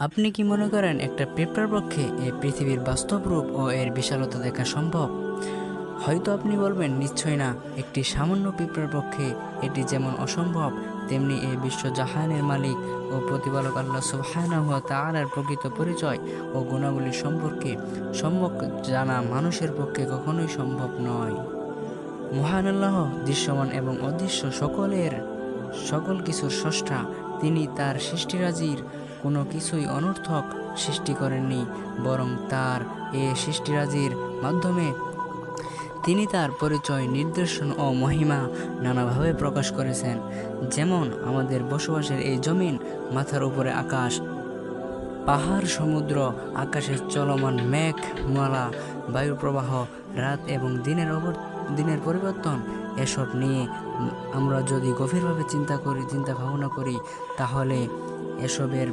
আপনি কি মনে করেন একটা পিঁপড়ার পক্ষে এই পৃথিবীর বাস্তব রূপ ও এর বিশালতা দেখা সম্ভব? হয়তো আপনি বলবেন, নিশ্চয় না। একটি সামান্য পিঁপড়ার পক্ষে এটি যেমন অসম্ভব, তেমনি এই বিশ্বজাহানের মালিক ও প্রতিপালক আল্লাহ সুবহানাহু ওয়া তাআলার প্রকৃত পরিচয় ও গুণাবলী সম্পর্কে সম্যক জানা মানুষের পক্ষে কখনোই সম্ভব নয়। মহান আল্লাহ দৃশ্যমান এবং অদৃশ্য সকল কিছুর স্রষ্টা। তিনি তার সৃষ্টিরাজির কোনো কিছুই অনর্থক সৃষ্টি করেননি, বরং তার এ সৃষ্টিরাজির মাধ্যমে তিনি তার পরিচয়, নিদর্শন ও মহিমা নানাভাবে প্রকাশ করেছেন। যেমন আমাদের বসবাসের এই জমিন, মাথার উপরে আকাশ, পাহাড়, সমুদ্র, আকাশের চলমান মেঘ মালা, বায়ুর প্রবাহ, রাত এবং দিনের পরিবর্তন, এসব নিয়ে আমরা যদি গভীরভাবে চিন্তা ভাবনা করি, তাহলে এসবের